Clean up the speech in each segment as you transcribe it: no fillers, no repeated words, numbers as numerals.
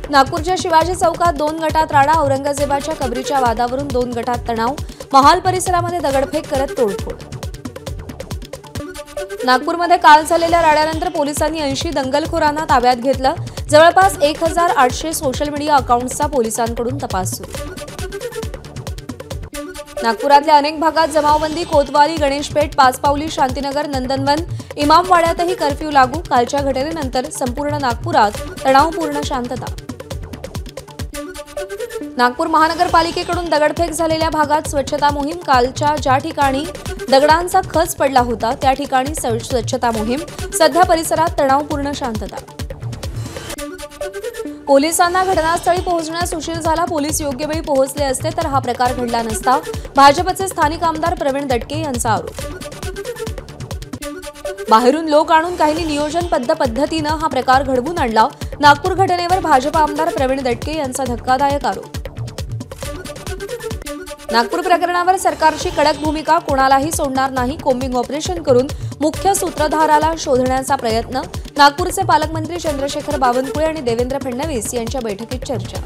नागपूरच्या शिवाजी चौकात 2 गटात राडा, औरंगजेबाच्या कबरीच्या वादावरून 2 गटात तणाव, महाल परिसरामध्ये दगडफेक करत तोडफोड। नागपूरमध्ये काल झालेल्या राड्यानंतर पोलिसांनी 80 दंगलखोरांना ताब्यात घेतलं। जवळपास 1800 सोशल मीडिया अकाउंट्सचा पोलिसांकडून तपास सुरू। नागपुरातल्या अनेक भागात जमावबंदी, कोतवाली, गणेशपेठ, पाचपावली, शांतीनगर, नंदनवन, इमामवाड्यातही कर्फ्यू लागू। कालच्या घटनेनंतर संपूर्ण नागपुरात तणावपूर्ण शांतता। नागपूर महानगरपालिकेकडून दगडफेक झालेल्या भागात स्वच्छता मोहीम। कालच्या ज्या ठिकाणी दगडांचा खच पडला होता त्या ठिकाणी स्वच्छता मोहीम। सध्या परिसरात तणावपूर्ण शांतता। पोलिसांना घटनास्थळी पोहोचण्यास उशीर झाला। पोलीस योग्य वेळी पोहोचले असते तर हा प्रकार घडला नसता। भाजपचे स्थानिक आमदार प्रवीण दटके यांचा आरोप। बाहेरून लोक आणून काहींनी नियोजनबद्ध पद्धतीने हा प्रकार घडवून आणला। नागपूर घटनेवर भाजप आमदार प्रवीण दटके यांचा धक्कादायक आरोप। नागपूर प्रकरणावर सरकारची कडक भूमिका, कोणालाही सोडणार नाही। कोम्बिंग ऑपरेशन करून मुख्य सूत्रधाराला शोधण्याचा प्रयत्न। नागपूरचे पालकमंत्री चंद्रशेखर बावनकुळे आणि देवेंद्र फडणवीस यांच्या बैठकीत चर्चा।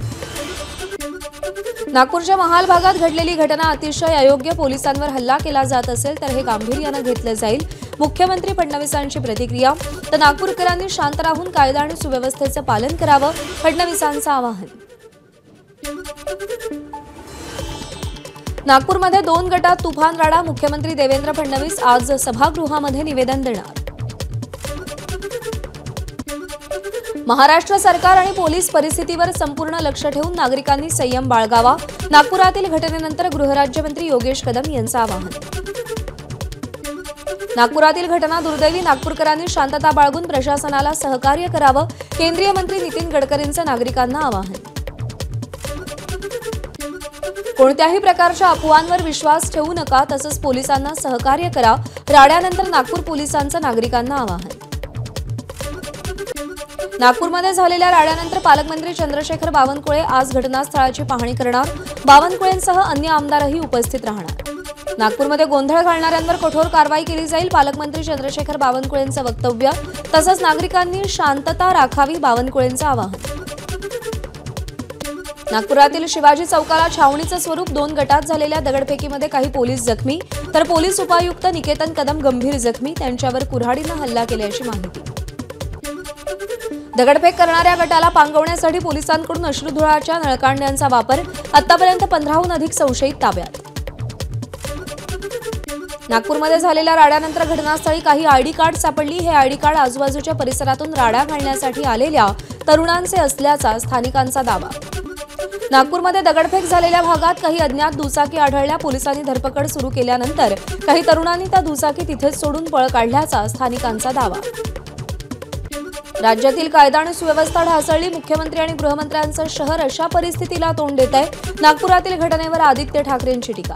नागपूरच्या महाल भागात घडलेली घटना अतिशय अयोग्य। पोलिसांवर हल्ला केला जात असेल तर हे गांभीर्याने घेतले जाईल। मुख्यमंत्री फडणवीसांची प्रतिक्रिया। तर नागपूरकरांनी शांत राहून कायदा आणि सुव्यवस्थेचे पालन करावं, फडणवीसांचं आवाहन। नागपूरमध्ये 2 गटात तुफान राडा, मुख्यमंत्री देवेंद्र फडणवीस आज सभागृहामध्ये निवेदन देणार। महाराष्ट्र सरकार आणि पोलीस परिस्थितीवर संपूर्ण लक्ष ठेवून नागरिकांनी संयम बाळगावा। नागपुरातील घटनेनंतर गृहराज्यमंत्री योगेश कदम यांचं आवाहन। नागपुरातील घटना दुर्दैवी, नागपूरकरांनी शांतता बाळगून प्रशासनाला सहकार्य करावं, केंद्रीय मंत्री नितीन गडकरींचं नागरिकांना आवाहन। कोणत्याही प्रकारच्या अफवांवर विश्वास ठेवू नका, तसंच पोलिसांना सहकार्य करा। राड्यानंतर नागपूर पोलिसांचं नागरिकांना आवाहन। नागपूरमध्ये झालेल्या राड्यानंतर पालकमंत्री चंद्रशेखर बावनकुळे आज घटनास्थळाची पाहणी करणार। बावनकुळेंसह अन्य आमदारही उपस्थित राहणार। नागपूरमध्ये गोंधळ घालणाऱ्यांवर कठोर कारवाई केली जाईल, पालकमंत्री चंद्रशेखर बावनकुळेंचं वक्तव्य। तसंच नागरिकांनी शांतता राखावी, बावनकुळेंचं आवाहन। नागपुरातील शिवाजी चौकाला छावणीचं स्वरूप, 2 गटात झालेल्या दगडफेकीमध्ये काही पोलीस जखमी, तर पोलीस उपायुक्त निकेतन कदम गंभीर जखमी। त्यांच्यावर कुऱ्हाडीनं हल्ला केल्याची माहिती। दगडफेक करणाऱ्या गटाला पांगवण्यासाठी पोलिसांकडून अश्रुधुराच्या नळकांड्यांचा वापर। आतापर्यंत 15हून अधिक संशयित ताब्यात। नागपूरमध्ये झालेल्या राड्यानंतर घटनास्थळी काही आयडी कार्ड सापडली। हे आयडी कार्ड आजूबाजूच्या परिसरातून राड्या घालण्यासाठी आलेल्या तरुणांचे असल्याचा स्थानिकांचा दावा। नागपूरमध्ये दगडफेक झालेल्या भागात काही अज्ञात दुचाकी आढळल्या। पोलिसांनी धरपकड सुरू केल्यानंतर काही तरुणांनी त्या दुचाकी तिथेच सोडून पळ काढल्याचा स्थानिकांचा दावा। राज्यातील कायदा आणि सुव्यवस्था ढासळली, मुख्यमंत्री आणि गृहमंत्र्यांचं शहर अशा परिस्थितीला तोंड देत आहे। नागपुरातील घटनेवर आदित्य ठाकरेंची टीका।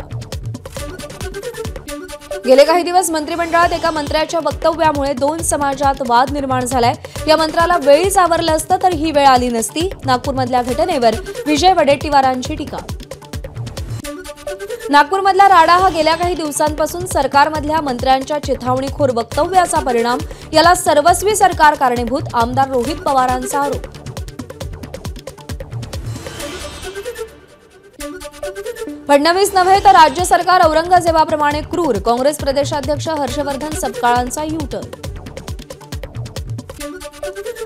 गेले काही दिवस मंत्रिमंडळात एका मंत्र्याच्या वक्तव्यामुळे 2 समाजात वाद निर्माण झालाय। या मंत्र्याला वेळीच आवरलं असतं तर ही वेळ आली नसती। नागपूरमधल्या घटनेवर विजय वडेट्टीवारांची टीका। नागपूरमधला राडा हा गेल्या काही दिवसांपासून सरकारमधल्या मंत्र्यांच्या चिथावणीखोर वक्तव्याचा परिणाम। याला सर्वस्वी सरकार कारणीभूत, आमदार रोहित पवारांचा आरोप। फडणवीस नव्हे तर राज्य सरकार औरंगजेबाप्रमाणे क्रूर, काँग्रेस प्रदेशाध्यक्ष हर्षवर्धन सपकाळांचा यू-टर्न।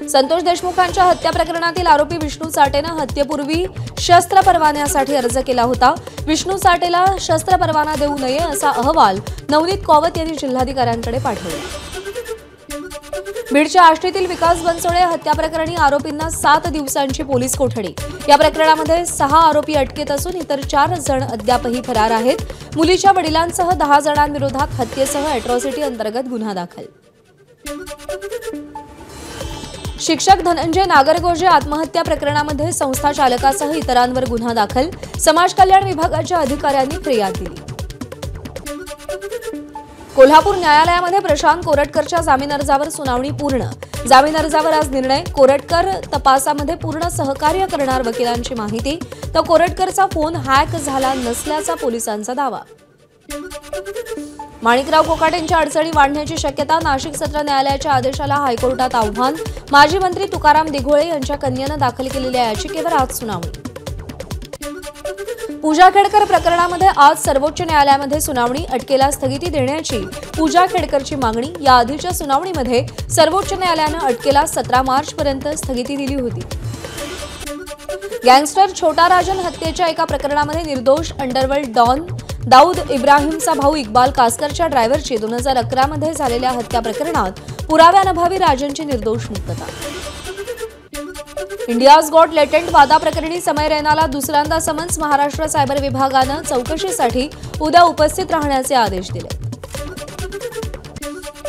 संतोष देशमुखांच्या हत्या प्रकरणातील आरोपी विष्णू चाटेनं हत्येपूर्वी शस्त्र परवान्यासाठी अर्ज केला होता। विष्णू चाटेला शस्त्र परवाना देऊ नये असा अहवाल नवनीत कौवत यांनी जिल्हाधिकाऱ्यांकडे पाठवला। बीडच्या आष्टीतील विकास बनसोडे हत्या प्रकरणी आरोपींना 7 दिवसांची पोलीस कोठडी। या प्रकरणामध्ये 6 आरोपी अटकेत असून इतर 4 जण अद्यापही फरार आहेत। मुलीच्या वडिलांसह 10 जणांविरोधात हत्येसह अॅट्रॉसिटी अंतर्गत गुन्हा दाखल। शिक्षक धनंजय नागरगोजे आत्महत्या प्रकरणामध्ये संस्था चालकासह इतरांवर गुन्हा दाखल। समाज कल्याण विभागाच्या अधिकाऱ्यांनी फिर्याद दिली। कोल्हापूर न्यायालयामध्ये प्रशांत कोरटकरच्या जामीन अर्जावर सुनावणी पूर्ण। जामीन अर्जावर आज निर्णय। कोरटकर तपासामध्ये पूर्ण सहकार्य करणार वकिलांची माहिती। तर कोरटकरचा फोन हॅक झाला नसल्याचा पोलिसांचा दावा। माणिकराव कोकाटेंच्या अडचणी वाढण्याची शक्यता, नाशिक सत्र न्यायालयाच्या आदेशाला हायकोर्टात आव्हान, माजी मंत्री तुकाराम दिघोळे यांच्या कन्येनं दाखल केलेल्या याचिकेवर आज सुनावणी. पूजा खेडकर प्रकरणामध्ये आज सर्वोच्च न्यायालयामध्ये सुनावणी, अटकेला स्थगिती देण्याची पूजा खेडकरची मागणी. या आधीच्या सुनावणीमध्ये सर्वोच्च न्यायालयानं अटकेला 17 मार्चपर्यंत स्थगिती दिली होती. गँगस्टर छोटा राजन हत्येच्या एका प्रकरणामध्ये निर्दोष अंडरवर्ल्ड डॉन दाऊद इब्राहिमचा भाऊ इक्बाल कासकरच्या ड्रायव्हरची 2011 मध्ये झालेल्या हत्या प्रकरणात पुराव्याअभावी राजनची निर्दोष मुक्तता. इंडियाज गॉट लेटेंट वादाप्रकरणी समय रैनाला दुसऱ्यांदा समन्स. महाराष्ट्र सायबर विभागानं चौकशीसाठी उद्या उपस्थित राहण्याचे आदेश दिले.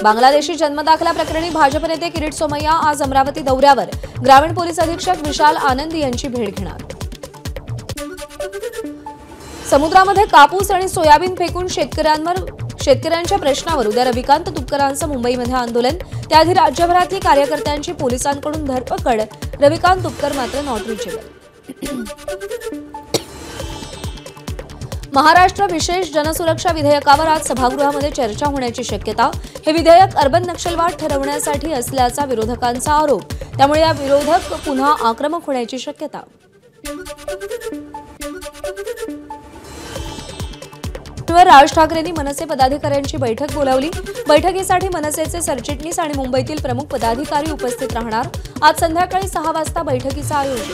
बांगलादेशी जन्मदाखला प्रकरणी भाजप नेते किरीट सोमय्या आज अमरावती दौऱ्यावर. ग्रामीण पोलीस अधीक्षक विशाल आनंद यांची भेट घेणार. समुद्रामध्ये कापूस आणि सोयाबीन फेकून शेतकऱ्यांच्या प्रश्नावर उद्या रविकांत तुपकरांचं मुंबईमध्ये आंदोलन. त्याआधी राज्यभरातली कार्यकर्त्यांची पोलिसांकडून धरपकड. रविकांत तुपकर मात्र नॉट रिचेबल. महाराष्ट्र विशेष जनसुरक्षा विधेयकावर आज सभागृहामध्ये चर्चा होण्याची शक्यता. हे विधेयक अर्बन नक्षलवाद ठरवण्यासाठी असल्याचा विरोधकांचा आरोप. त्यामुळे या विरोधक पुन्हा आक्रमक होण्याची शक्यता. राज ठाकरेंनी मनसे पदाधिकाऱ्यांची बैठक बोलावली. बैठकीसाठी मनसेचे सरचिटणीस आणि मुंबईतील प्रमुख पदाधिकारी उपस्थित राहणार. आज संध्याकाळी 6 वाजता बैठकीचं आयोजन.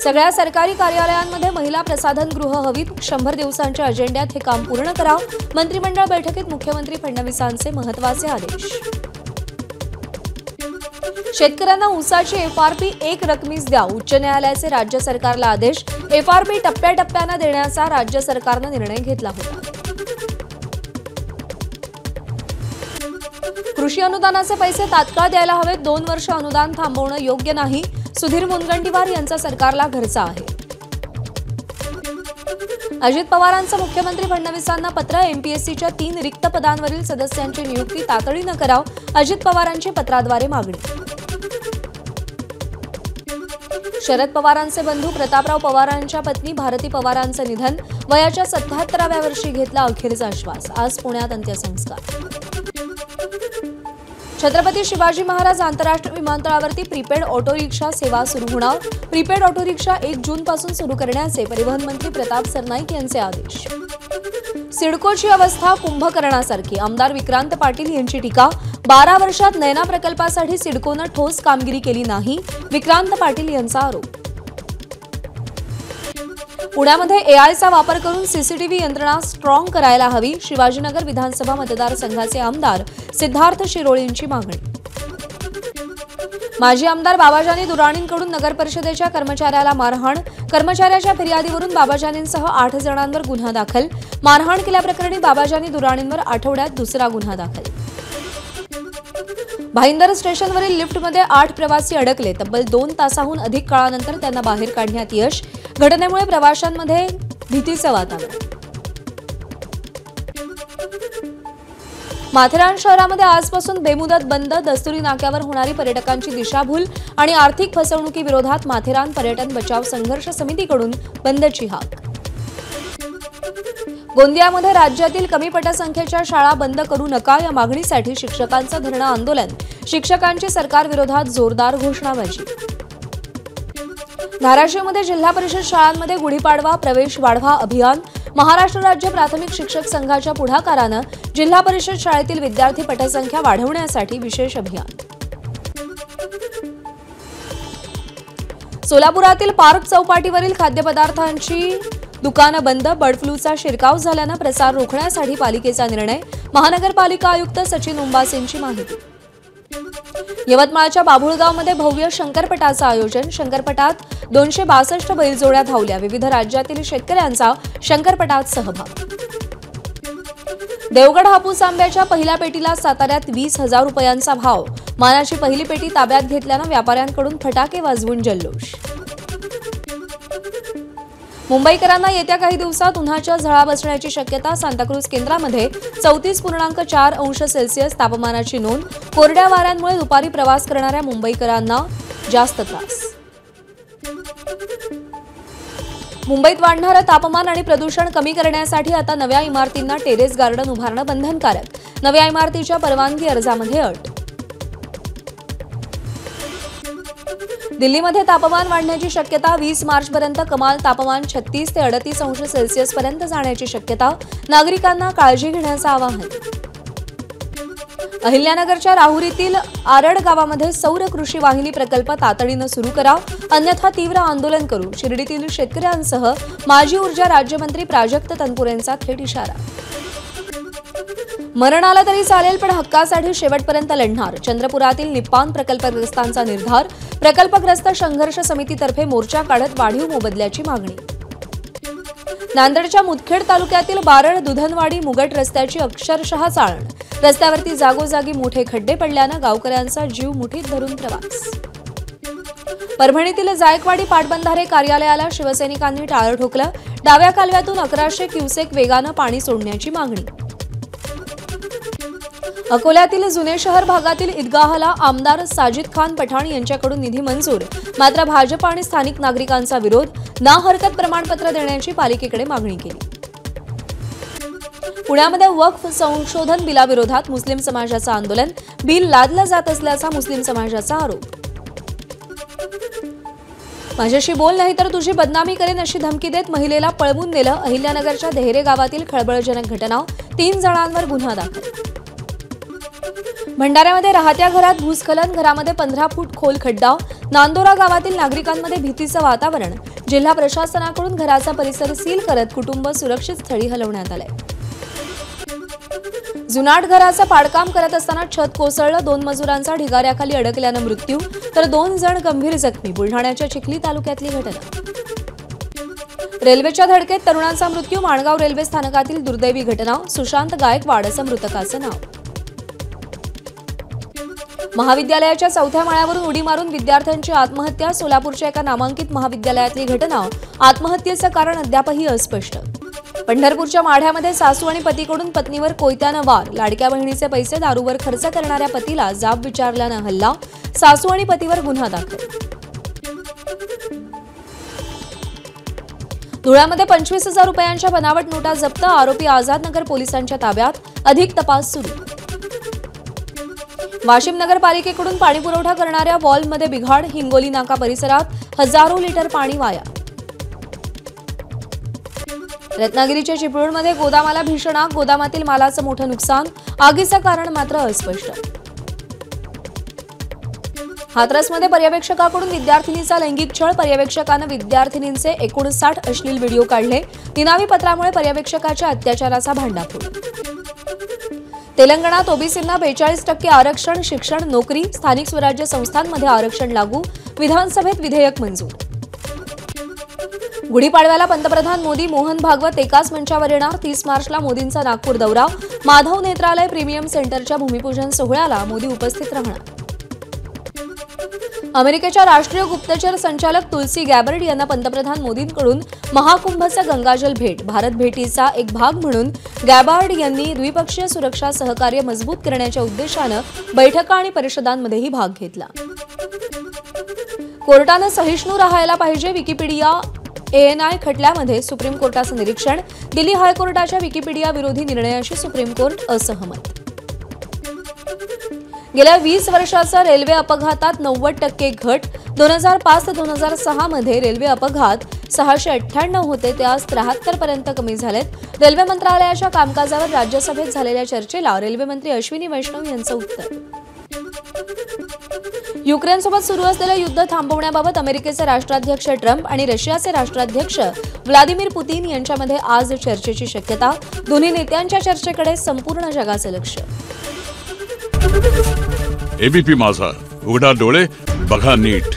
सगळ्या सरकारी कार्यालयांमध्ये महिला प्रसाधनगृह हवीत. 100 दिवसांच्या अजेंड्यात हे काम पूर्ण करा. मंत्रिमंडळ बैठकीत मुख्यमंत्री फडणवीसांचे महत्त्वाचे आदेश. शेतकऱ्यांना ऊसाची एफआरपी एक रकमीच द्या. उच्च न्यायालयाचे राज्य सरकारला आदेश. एफआरपी टप्प्याटप्प्यानं देण्याचा राज्य सरकारनं निर्णय घेतला होता. कृषी अनुदानाचे पैसे तात्काळ द्यायला हवेत. 2 वर्ष अनुदान थांबवणं योग्य नाही. सुधीर मुनगंटीवार यांचा सरकारला घरचा आहे. अजित पवारांचं मुख्यमंत्री फडणवीसांना पत्र. एमपीएससीच्या 3 रिक्त पदांवरील सदस्यांची नियुक्ती तातडीनं कराव. अजित पवारांची पत्राद्वारे मागणी. शरद पवारांचे बंधू प्रतापराव पवारांच्या पत्नी भारती पवारांचं निधन. वयाच्या 77व्या वर्षी घेतला अखेरचा श्वास. आज पुण्यात अंत्यसंस्कार. छत्रपती शिवाजी महाराज आंतरराष्ट्रीय विमानतळावरती प्रीपेड ऑटो रिक्षा सेवा सुरू होणार. प्रीपेड ऑटो रिक्षा 1 जूनपासून सुरू करण्याचे परिवहन मंत्री प्रताप सरनाईक यांचे आदेश. सिडकोची अवस्था कुंभकर्णासारखी. आमदार विक्रांत पाटील यांची टीका. 12 वर्षात नैना प्रकल्पासाठी सिडकोनं ठोस कामगिरी केली नाही. विक्रांत पाटील यांचा आरोप. पुण्यामध्ये एआयचा वापर करून सीसीटीव्ही यंत्रणा स्ट्रॉंग करायला हवी. शिवाजीनगर विधानसभा मतदारसंघाचे आमदार सिद्धार्थ शिरोळींची मागणी. माजी आमदार बाबाजानी दुराणींकडून नगर परिषदेच्या कर्मचाऱ्याला मारहाण. कर्मचाऱ्याच्या फिर्यादीवरून बाबाजानींसह 8 जणांवर गुन्हा दाखल. मारहाण केल्याप्रकरणी बाबाजानी दुराणींवर आठवड्यात दुसरा गुन्हा दाखल. भाईंदर स्टेशनवरील लिफ्टमध्ये 8 प्रवासी अडकले. तब्बल 2 तासाहून अधिक काळानंतर त्यांना बाहेर काढण्यात यश. घटनेमुळे प्रवाशांमध्ये भीतीचं वातावरण. माथेरान शहरामध्ये आजपासून बेमुदत बंद. दस्तुरी नाक्यावर होणारी पर्यटकांची दिशाभूल आणि आर्थिक फसवणुकीविरोधात माथेरान पर्यटन बचाव संघर्ष समितीकडून बंदची हाक. गोंदियामध्ये राज्यातील कमी पटसंख्येच्या शाळा बंद करू नका या मागणीसाठी शिक्षकांचं धरणं आंदोलन. शिक्षकांची सरकारविरोधात जोरदार घोषणाबाजी. धाराशिवमध्ये जिल्हा परिषद शाळांमध्ये गुढीपाडवा प्रवेश वाढवा अभियान. महाराष्ट्र राज्य प्राथमिक शिक्षक संघाच्या पुढाकारानं जिल्हा परिषद शाळेतील विद्यार्थी पटसंख्या वाढवण्यासाठी विशेष अभियान. सोलापुरातील पार्क चौपाटीवरील खाद्यपदार्थांची दुकानं बंद. बर्ड फ्लूचा शिरकाव झाल्यानं प्रसार रोखण्यासाठी पालिकेचा निर्णय. महानगरपालिका आयुक्त सचिन उंबासेंची माहिती. यवतमाळच्या बाभुळगावमध्ये भव्य शंकरपटाचं आयोजन. शंकरपटात 262 बैलजोड्या धावल्या. विविध राज्यातील शेतकऱ्यांचा शंकरपटात सहभाग. देवगड हापूस आंब्याच्या पहिल्या पेटीला साताऱ्यात 20,000 रुपयांचा भाव. मानाची पहिली पेटी ताब्यात घेतल्यानं व्यापाऱ्यांकडून फटाके वाजवून जल्लोष. मुंबईकरांना येत्या काही दिवसात उन्हाच्या झळा बसण्याची शक्यता. सांताक्रूज केंद्रामध्ये 34.4 अंश सेल्सिअस तापमानाची नोंद. कोरड्या वाऱ्यांमुळे दुपारी प्रवास करणाऱ्या मुंबईकरांना जास्त त्रास. मुंबईत वाढणारं तापमान आणि प्रदूषण कमी करण्यासाठी आता नव्या इमारतींना टेरेस गार्डन उभारणं बंधनकारक. नव्या इमारतीच्या परवानगी अर्जामध्ये अट. दिल्लीमध्ये तापमान वाढण्याची शक्यता. 20 मार्चपर्यंत कमाल तापमान 36 ते 38 अंश सेल्सिअस पर्यंत जाण्याची शक्यता. नागरिकांना काळजी घेण्याचं आवाहन. अहिल्यानगरच्या राहुरीतील आरड गावामध्ये सौर कृषी वाहिनी प्रकल्प तातडीनं सुरू करा, अन्यथा तीव्र आंदोलन करू. शिर्डीतील शेतकऱ्यांसह माजी ऊर्जा राज्यमंत्री प्राजक्त तनपुरेंचा थेट इशारा. मरण आलं तरी चालेल पण हक्कासाठी शेवटपर्यंत लढणार. चंद्रपुरातील निप्पान प्रकल्पग्रस्तांचा निर्धार. प्रकल्पग्रस्त संघर्ष समितीतर्फे मोर्चा काढत वाढीव मोबदल्याची मागणी. नांदेडच्या मुदखेड तालुक्यातील बारड दुधनवाडी मुगट रस्त्याची अक्षरशः चाळण. रस्त्यावरती जागोजागी मोठे खड्डे पडल्यानं गावकऱ्यांचा जीव मुठीत धरून प्रवास. परभणीतील जायकवाडी पाटबंधारे कार्यालयाला शिवसैनिकांनी टाळं ठोकलं. डाव्या कालव्यातून 1100 क्युसेक वेगानं पाणी सोडण्याची मागणी. अकोल्यातील जुने शहर भागातील ईदगाहला आमदार साजिद खान पठाण यांच्याकडून निधी मंजूर. मात्र भाजप आणि स्थानिक नागरिकांचा विरोध. ना हरकत प्रमाणपत्र देण्याची पालिकेकडे मागणी केली. पुण्यामध्ये वक्फ संशोधन बिलाविरोधात मुस्लिम समाजाचं आंदोलन. बिल लादलं जात असल्याचा मुस्लिम समाजाचा आरोप. माझ्याशी बोल नाही तर तुझी बदनामी करेन अशी धमकी देत महिलेला पळवून नेलं. अहिल्यानगरच्या देहरे गावातील खळबळजनक घटना. 3 जणांवर गुन्हा दाखल. भंडाऱ्यामध्ये राहत्या घरात भूस्खलन. घरामध्ये 15 फूट खोल खड्डा. नांदोरा गावातील नागरिकांमध्ये भीतीचं वातावरण. जिल्हा प्रशासनाकडून घराचा परिसर सील करत कुटुंब सुरक्षित स्थळी हलवण्यात आलंय. जुनाट घराचं पाडकाम करत असताना छत कोसळलं. 2 मजुरांचा ढिगाऱ्याखाली अडकल्यानं मृत्यू तर 2 जण गंभीर जखमी. बुलढाण्याच्या चिखली तालुक्यातली घटना. रेल्वेच्या धडकेत तरुणाचा मृत्यू. माणगाव रेल्वे स्थानकातील दुर्दैवी घटना. सुशांत गायकवाड असं मृतकाचं नाव. महाविद्यालयाच्या 4थ्या माळ्यावरून उडी मारून विद्यार्थ्यांची आत्महत्या. सोलापूरच्या एका नामांकित महाविद्यालयातली घटना. आत्महत्येचं कारण अद्यापही अस्पष्ट. पंढरपूरच्या माढ्यामध्ये सासू आणि पतीकडून पत्नीवर कोयत्यानं वार. लाडक्या बहिणीचे पैसे दारूवर खर्च करणाऱ्या पतीला जाब विचारल्यानं हल्ला. सासू आणि पतीवर गुन्हा दाखल. धुळ्यामध्ये 25,000 रुपयांच्या बनावट नोटा जप्त. आरोपी आझादनगर पोलिसांच्या ताब्यात. अधिक तपास सुरू. वाशिम नगरपालिकेकडून पाणीपुरवठा करणाऱ्या वॉल्वमध्ये बिघाड. हिंगोली नाका परिसरात हजारो लिटर पाणी वाया. रत्नागिरीच्या चिपळूणमध्ये गोदामाला भीषण आग. गोदामातील मालाचं मोठं नुकसान. आगीचं कारण मात्र अस्पष्ट. हाथरसमध्ये पर्यवेक्षकाकडून विद्यार्थिनीचा लैंगिक छळ. पर्यवेक्षकानं विद्यार्थिनींचे 59 अश्लील व्हिडिओ काढले. निनावी पत्रामुळे पर्यवेक्षकाच्या अत्याचाराचा भांडाफोड. तेलंगणात ओबीसींना 42% आरक्षण. शिक्षण, नोकरी, स्थानिक स्वराज्य संस्थांमध्ये आरक्षण लागू. विधानसभेत विधेयक मंजूर. गुढीपाडव्याला पंतप्रधान मोदी, मोहन भागवत एकाच मंचावर येणार. 30 मार्चला मोदींचा नागपूर दौरा. माधव नेत्रालय प्रीमियम सेंटरच्या भूमिपूजन सोहळ्याला मोदी उपस्थित राहणार. अमेरिकेच्या राष्ट्रीय गुप्तचर संचालक तुलसी गॅबर्ड यांना पंतप्रधान मोदींकडून महाकुंभचं गंगाजल भेट. भारत भेटीचा एक भाग म्हणून गॅबार्ड यांनी द्विपक्षीय सुरक्षा सहकार्य मजबूत करण्याच्या उद्देशानं बैठका आणि परिषदांमध्येही भाग घेतला. कोर्टानं सहिष्णू राहायला पाहिजे. विकिपीडिया ANI खटल्यामध्ये सुप्रीम कोर्टाचं निरीक्षण. दिल्ली हायकोर्टाच्या विकिपीडिया विरोधी निर्णयाशी सुप्रीम कोर्ट असहमत. गेल्या 20 वर्षाचा रेल्वे अपघातात 90% घट. 2005 ते 2006 मध्ये रेल्वे अपघात 698 होते, ते आज 73 पर्यंत कमी झालेत. रेल्वे मंत्रालयाच्या कामकाजावर राज्यसभेत झालेल्या चर्चेला रेल्वे मंत्री अश्विनी वैष्णव यांचं उत्तर. युक्रेनसोबत सुरू असलेलं युद्ध थांबवण्याबाबत अमेरिकेचे राष्ट्राध्यक्ष ट्रम्प आणि रशियाचे राष्ट्राध्यक्ष व्लादिमीर पुतीन यांच्यामध्ये आज चर्चेची शक्यता. दोन्ही नेत्यांच्या चर्चेकडे संपूर्ण जगाचं लक्ष. एबीपी माझा, उघडा डोळे बघा नीट.